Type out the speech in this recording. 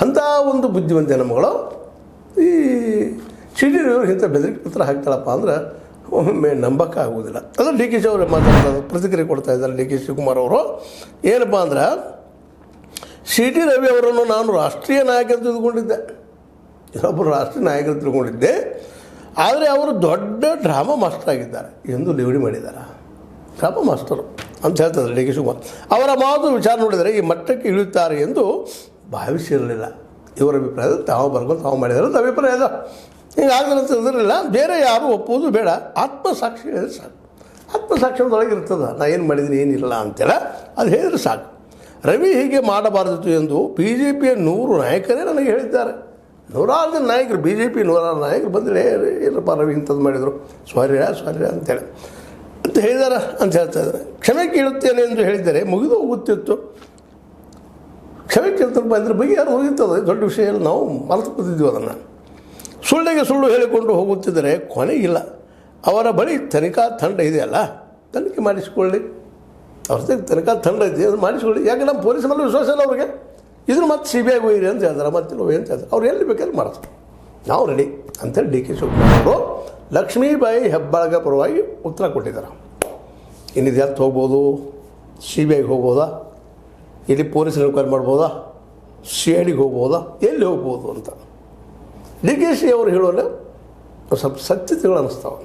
ಅಂಥ ಒಂದು ಬುದ್ಧಿವಂತ ನಮ್ಮಗಳು ಈ ಸಿಡಿಯವರು ಇಂಥ ಬೆದರಿಕೆ ಪತ್ರ ಹಾಕ್ತಾರಪ್ಪ ಅಂದ್ರೆ ಒಮ್ಮೆ ನಂಬಕ್ಕಾಗುವುದಿಲ್ಲ. ಅದು ಡಿ ಕೆ ಶಿ ಅವರು ಮಾತಾಡ್ತಾರೆ, ಪ್ರತಿಕ್ರಿಯೆ ಕೊಡ್ತಾ ಇದ್ದಾರೆ ಡಿ ಕೆ ಶಿವಕುಮಾರ್ ಅವರು. ಏನಪ್ಪ ಅಂದ್ರೆ ಸಿ ಟಿ ರವಿ ಅವರನ್ನು ನಾನು ರಾಷ್ಟ್ರೀಯ ನಾಯಕರು ತಿಳ್ಕೊಂಡಿದ್ದೆ, ಇನ್ನೊಬ್ಬರು ರಾಷ್ಟ್ರೀಯ ನಾಯಕರು ತಿಳ್ಕೊಂಡಿದ್ದೆ, ಆದರೆ ಅವರು ದೊಡ್ಡ ಡ್ರಾಮಾ ಮಾಸ್ಟರ್ ಆಗಿದ್ದಾರೆ ಎಂದು ಲೇವಡಿ ಮಾಡಿದ್ದಾರೆ. ಡ್ರಾಮಾ ಮಾಸ್ಟರು ಅಂತ ಹೇಳ್ತಾರೆ ಡಿ ಕೆ ಶಿವಕುಮಾರ್. ಅವರ ಮಾತು ವಿಚಾರ ನೋಡಿದರೆ ಈ ಮಟ್ಟಕ್ಕೆ ಇಳಿಯುತ್ತಾರೆ ಎಂದು ಭಾವಿಸಿರಲಿಲ್ಲ. ಇವರ ಅಭಿಪ್ರಾಯದಲ್ಲಿ ತಾವು ಬರ್ಕೊಂಡು ತಾವು ಮಾಡಿದ್ದಾರೆ ಅಂತ ಅಭಿಪ್ರಾಯ ಅದ. ಹಿಂಗಾಗಲ್ಲ ಅಂತ ಇದಿರಲಿಲ್ಲ. ಬೇರೆ ಯಾರು ಒಪ್ಪುವುದು ಬೇಡ, ಆತ್ಮಸಾಕ್ಷಿ ಹೇಳಿದ್ರೆ ಸಾಕು. ಆತ್ಮಸಾಕ್ಷಿಯೊಳಗೆ ಇರ್ತದೆ, ನಾ ಏನು ಮಾಡಿದ್ದೀನಿ ಏನಿಲ್ಲ ಅಂತೇಳ ಅದು ಹೇಳಿದ್ರೆ ಸಾಕು. ರವಿ ಹೀಗೆ ಮಾಡಬಾರ್ದಿತ್ತು ಎಂದು ಬಿ ಜೆ ಪಿಯ 100 ನಾಯಕರೇ ನನಗೆ ಹೇಳಿದ್ದಾರೆ. 100 ಜನ ನಾಯಕರು, ಬಿ ಜೆ ಪಿ 100 ನಾಯಕರು ಬಂದರೆ ಏನಪ್ಪ ರವಿ ಇಂಥದ್ದು ಮಾಡಿದರು, ಸಾರಿ ಅಂತೇಳಿ ಅಂತ ಹೇಳಿದಾರೆ ಅಂತ ಹೇಳ್ತಾ ಇದ್ದಾರೆ. ಕ್ಷಮೆ ಕೇಳುತ್ತೇನೆ ಎಂದು ಹೇಳಿದರೆ ಮುಗಿದು ಹೋಗುತ್ತಿತ್ತು. ಕ್ಷಮೆ ಕೇಳ್ತಾರೆ ಅಂದರೆ ಬಗ್ಗೆ ಯಾರು ಹೋಗಿರ್ತದೆ, ದೊಡ್ಡ ವಿಷಯ ಎಲ್ಲ ನಾವು ಮರೆತು ಕೂತಿದ್ವಿ ಅದನ್ನು. ಸುಳ್ಳಿಗೆ ಸುಳ್ಳು ಹೇಳಿಕೊಂಡು ಹೋಗುತ್ತಿದ್ದರೆ ಕೊನೆಗಿಲ್ಲ. ಅವರ ಬಳಿ ತನಿಖಾ ತಂಡ ಇದೆಯಲ್ಲ, ತನಿಖೆ ಮಾಡಿಸಿಕೊಳ್ಳಿ. ಅವ್ರ ತನಿಖಾ ತಂಡ ಇದೆ, ಅದು ಮಾಡಿಸ್ಕೊಳ್ಳಿ. ಯಾಕೆ ನಮ್ಮ ಪೊಲೀಸ್ ಮೇಲೆ ವಿಶ್ವಾಸ ಇಲ್ಲ ಅವ್ರಿಗೆ. ಇದನ್ನು ಮತ್ತೆ ಸಿ ಬಿ ಐಗೆ ಹೋಗಿರಿ ಅಂತ ಹೇಳ್ತಾರೆ, ಮತ್ತೆ ಹೋಗಿ ಅಂತ ಹೇಳ್ತಾರೆ. ಅವ್ರು ಎಲ್ಲಿ ಬೇಕಾದ್ರೆ ಮಾಡಿಸ್ತಾರೆ, ನಾವು ರೆಡಿ ಅಂತೇಳಿ ಡಿ ಕೆ ಶಿವಕುಮಾರ್ ಅವರು ಲಕ್ಷ್ಮೀಬಾಯಿ ಹೆಬ್ಬಾಳ್ಗ ಪರವಾಗಿ ಉತ್ತರ ಕೊಟ್ಟಿದ್ದಾರೆ. ಇನ್ನಿದು ಎತ್ತು ಹೋಗ್ಬೋದು, ಸಿ ಬಿ ಐಗೆ ಹೋಗ್ಬೋದಾ, ಇಲ್ಲಿ ಪೊಲೀಸ್ ಎನ್ಕ್ವೈರಿ ಮಾಡ್ಬೋದಾ, ಸಿ ಐ ಡಿಗೆ ಹೋಗ್ಬೋದಾ, ಎಲ್ಲಿ ಹೋಗ್ಬೋದು ಅಂತ ಡಿ ಕೆ ಶಿ ಅವರು ಹೇಳೋಲ್ಲ ಸ್ವಲ್ಪ ಸತ್ಯತೆಗಳು ಅನ್ನಿಸ್ತಾವೆ.